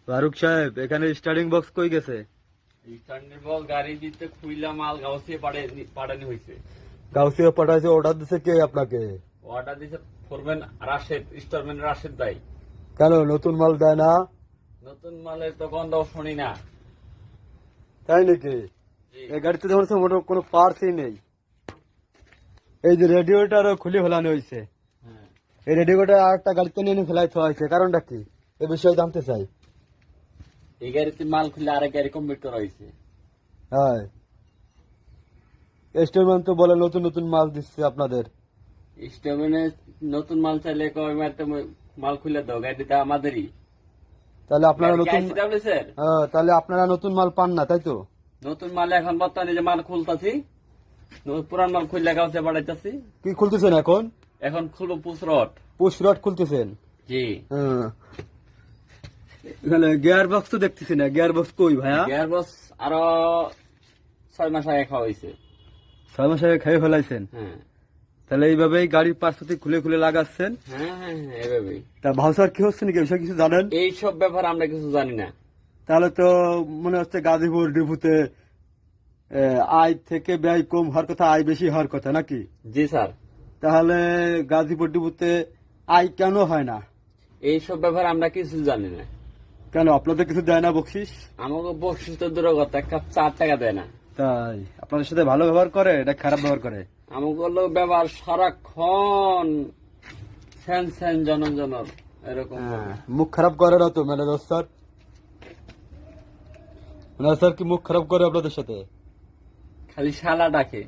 ফারুক সাহেব, এখানে starting box কই গেছে? স্ট্যান্ডার্ড বল গাড়ি দিতে খুইলা মাল গাউসিয়ে পাঠানি হয়েছে। গাউসিয়া পাঠাইছে, অর্ডার দিছে কে আপনাকে? অর্ডার দিছে ফোরম্যান রাশেদ, স্টোরম্যান রাশেদ ভাই। কেন নতুন মাল দেয় না? নতুন মালের তো গন্ধও শুনি না। তাই নাকি? জি। এই গাড়িতে যেমন মোটর কোনো পার্টসই নেই। এই যে রেডিওটারও খুলে ফেলানো হয়েছে। হ্যাঁ। এই রেডিওটা আর একটা গাড়িতে নিয়ে ফেলাই থোয়া হয়েছে, কারণটা কি? এ বিষয়ে জানতে চাই। এই গাড়িতে মাল খুলে আরেক গাড়ি কমপ্লিট করা হয়েছে। হ্যাঁ, স্টোরম্যান তো বলে নতুন নতুন মাল দিচ্ছে আপনাদের। স্টোরম্যানে নতুন মাল চাইলে কয় মারতে মাল খুলে দাও, গাড়িটা আমাদেরই। তাহলে আপনারা গাড়ি কি নতুন ICW স্যার? তাহলে আপনারা নতুন মাল পান না, তাই তো? নতুন মাল এখন বর্তমানে যে মাল খুলতাছি, পুরান মাল খুললে গাউসে পাঠাইতাছি। কি খুলতেছেন এখন? এখন খুলবো পুষরট। Push rod খুলতেছেন? জি। এখানে গিয়ার বক্স তো দেখতেছি না, গিয়ার বক্স কই ভাইয়া? গিয়ার বক্স আরো 6 মাস আগে খাওয়া হয়েছে। 6 মাস আগে খেয়ে ফেলাইছেন? হ্যাঁ তাহলে এইভাবেই গাড়ির পার্শ্বতি খুলে খুলে লাগাচ্ছেন? হ্যাঁ হ্যাঁ হ্যাঁ, এভাবেই। তা ভাউসার কি হচ্ছে নাকি, বিষয় কিছু জানেন? এইসব ব্যাপার আমরা কিছু জানি না। তাহলে তো মনে হচ্ছে গাজীপুর ডিপুতে আয় থেকে ব্যয় কম হওয়ার কথা, আয় বেশি হওয়ার কথা নাকি? জি স্যার। তাহলে গাজীপুর ডিপুতে আয় কেন হয় না? এইসব ব্যাপার আমরা কিছু জানি না। কেন আপনাদের কিছু দেয় না বকশিস? আমাকে বকশিস তো দূর কথা, এক কাপ 4 টাকা দেয় না। তাই আপনাদের সাথে ভালো ব্যবহার করে না খারাপ ব্যবহার করে? আমাকে লোক ব্যবহার সারাক্ষণ স্যান স্যান জনন জনর এরকম। মুখ খারাপ করে না তো ম্যানেজার স্যার? ম্যানেজার স্যার কি মুখ খারাপ করে আপনাদের সাথে? খালি শালা ডাকে।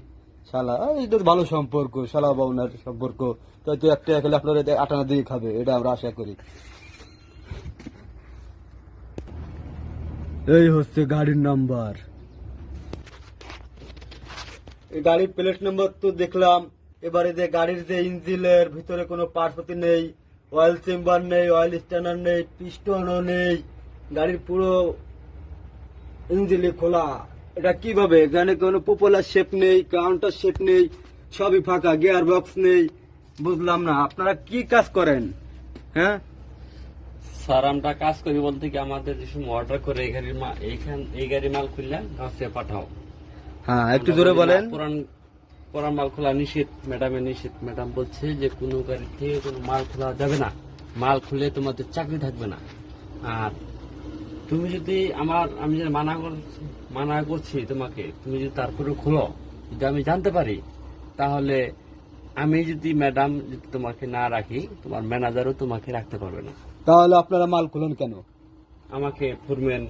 শালা, এটা তো ভালো সম্পর্ক, শালা বাউনার সম্পর্ক। তাই তো একটা খেলে আপনার আটানা দিয়ে খাবে, এটা আমরা আশা করি। এই হচ্ছে গাড়ির নাম্বার। এই গাড়ির প্লেট নাম্বার তো দেখলাম। এবারে যে গাড়ির যে ইঞ্জিনের ভিতরে কোনো পার্টসপাতি নেই, অয়েল চেম্বার নেই, অয়েল স্ট্যান্ডার নেই, পিস্টনও নেই, গাড়ির পুরো ইঞ্জিনই খোলা। এটা কিভাবে? এখানে কোনো পপুলার শেপ নেই, কাউন্টার শেপ নেই, সবই ফাঁকা, গিয়ার বক্স নেই। বুঝলাম না আপনারা কি কাজ করেন? হ্যাঁ স্যার আমরা কাজ করি বলতে কি, আমাদের যে সময় অর্ডার করে এই গাড়ির মাল, এই গাড়ির মাল খুললে গাছে পাঠাও। হ্যাঁ, একটু জোরে বলেন। পুরান মাল খোলা নিষেধ, ম্যাডামের নিষেধ। ম্যাডাম বলছে যে কোনো গাড়ি থেকে কোনো মাল খোলা যাবে না, মাল খুলে তোমাদের চাকরি থাকবে না। আর তুমি যদি আমি যদি মানা করছি তোমাকে, তুমি যদি তারপরে খোলো, যদি আমি জানতে পারি, তাহলে আমি যদি ম্যাডাম যদি তোমাকে না রাখি, তোমার ম্যানেজারও তোমাকে রাখতে পারবে না। তাহলে আপনারা মাল খুলেন কেন? আমাকে ফোরম্যান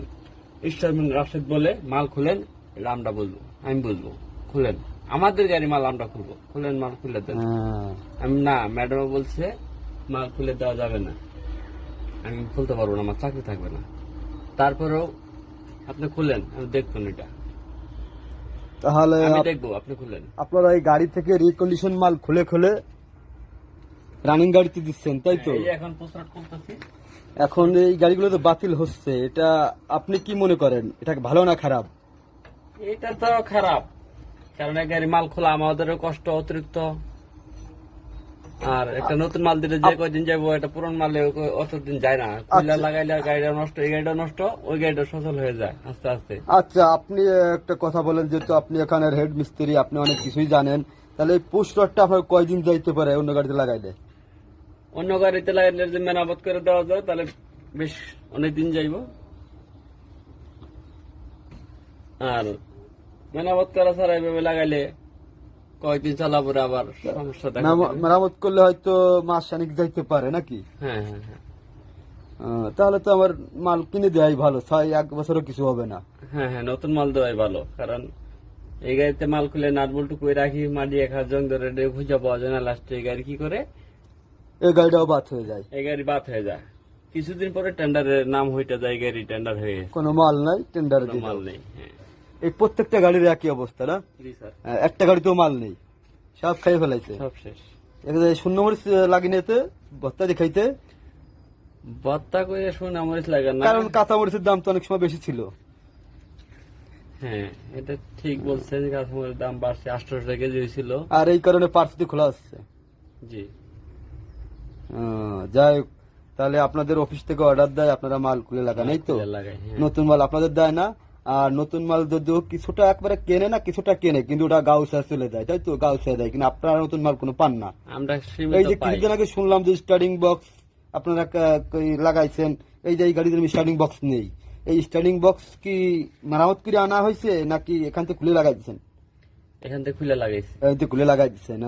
স্টোরম্যান রাশেদ বলে মাল খুলেন, এটা আমরা বলবো, আমি বলবো খুলেন, আমাদের গাড়ি মাল আমরা খুলবো, খুলেন মাল খুলে দেন। আমি না, ম্যাডাম বলছে মাল খুলে দেওয়া যাবে না, আমি খুলতে পারবো না, আমার চাকরি থাকবে না। তারপরেও আপনি খুলেন, আমি দেখবো না এটা, তাহলে আমি দেখবো, আপনি খুলেন। আপনারা এই গাড়ি থেকে রিকন্ডিশন মাল খুলে খুলে রানিং গাড়িতে দিচ্ছেন, তাই তো? এই যে এখন পোস্টার খুলতেছি। এখন এই গাড়িগুলো তো বাতিল হচ্ছে, এটা আপনি কি মনে করেন, এটা ভালো না খারাপ? এটা তো খারাপ, কারণ এই গাড়ি মাল খোলা আমাদেরও কষ্ট অতিরিক্ত। আর একটা নতুন মাল দিলে যে কয়দিন যাবো, এটা পুরান মালে অতদিন যায় না। খুলে লাগাইলে গাড়িটা নষ্ট, এই গাড়িটা নষ্ট, ওই গাড়িটা সচল হয়ে যায় আস্তে আস্তে। আচ্ছা, আপনি একটা কথা বলেন, যেহেতু আপনি এখানের হেড মিস্ত্রি, আপনি অনেক কিছুই জানেন, তাহলে এই পুশ রডটা আপনার কয়দিন যাইতে পারে অন্য গাড়িতে লাগাইলে? অন্য গাড়িতে লাগাইলে যে মেরামত করে দেওয়া যায়, তাহলে বেশ অনেক দিন যাইব। আর মেরামত করা ছাড়া এইভাবে লাগাইলে কয়েকদিন চালাবো, আবার সমস্যা দেখা দিবে। মেরামত করলে হয়তো মাস খানিক যাইতে পারে নাকি? হ্যাঁ হ্যাঁ হ্যাঁ তাহলে তো আমার মাল কিনে দেওয়াই ভালো, 1 বছরও কিছু হবে না। হ্যাঁ হ্যাঁ, নতুন মাল দেওয়াই ভালো, কারণ এই গাড়িতে মাল খুলে নাট বল্টু করে রাখি, মাটি 1 জং ধরে খুঁজে পাওয়া যায় না, লাস্টে এই গাড়ি কি করে, এই গাড়িটাও বাদ হয়ে যায়, এই গাড়ি বাদ হয়ে যায়। কিছুদিন পরে টেন্ডারের নাম হইতে যায়, এই গাড়ি টেন্ডার হয়ে গেছে, কোনো মাল নাই, টেন্ডার কোনো মাল নেই। হ্যাঁ এই প্রত্যেকটা গাড়ির একই অবস্থা না? জি স্যার, একটা গাড়িতেও মাল নেই, সব খাইয়ে ফেলাইছে। সব শেষ। শূন্য মরিচ লাগিয়ে বস্তা দেখাইতে, বত্তা করে শুনে মরিচ লাগে না, কারণ কাঁচা মরিচের দাম তো অনেক সময় বেশি ছিল। হ্যাঁ এটা ঠিক বলছেন, কাঁচামরিচের দাম বাড়ছে, 800 টাকা কেজি হয়েছিল। আর এই কারণে পার্সটি খোলা হচ্ছে। জি। যাই হোক, তাহলে আপনাদের অফিস থেকে অর্ডার দেয়, আপনারা মাল খুলে লাগান, এই তো? খুলে লাগাই, হ্যাঁ। নতুন মাল আপনাদের দেয় না? আর নতুন মাল যদিও কিছুটা একবারে কেনে না, কিছুটা কেনে, কিন্তু ওটা গাউসা চলে যায়, তাই তো? গাউসা দেয়, কিন্তু আপনারা নতুন মাল কোনো পান না। আমরা এই সীমিত যে পাই। কিছুদিন আগে শুনলাম যে স্টার্টিং বক্স আপনারা লাগাইছেন, এই যে এই গাড়িতে স্টার্টিং বক্স নেই, এই স্টার্টিং বক্স কি মেরামত করে আনা হয়েছে নাকি এখান থেকে খুলে লাগাই দিচ্ছেন? এখান থেকে খুলে লাগাইছি। এই যে খুলে লাগাই দিচ্ছেন,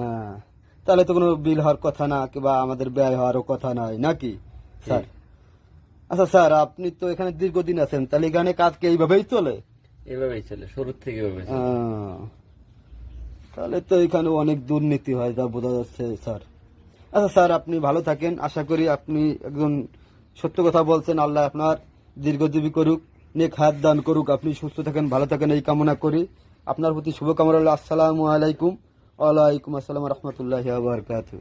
তাহলে তো কোনো বিল হওয়ার কথা না, কিংবা আমাদের ব্যয় হওয়ারও কথা নয়, নাকি স্যার? আচ্ছা স্যার, আপনি তো এখানে দীর্ঘদিন আছেন, তাহলে এখানে কাজ কি এইভাবেই চলে? এভাবেই চলে, শুরুর থেকে এভাবে চলে। তাহলে তো এখানে অনেক দুর্নীতি হয়, যা বোঝা যাচ্ছে স্যার। আচ্ছা স্যার, আপনি ভালো থাকেন, আশা করি আপনি একজন সত্য কথা বলছেন, আল্লাহ আপনার দীর্ঘজীবী করুক, নেক হায়াত দান করুক, আপনি সুস্থ থাকেন, ভালো থাকেন, এই কামনা করি। আপনার প্রতি শুভকামনা রইল। আসসালামু আলাইকুম। ওয়ালাইকুম আসসালাম রহমতুল্লাহ বারকাতুহ।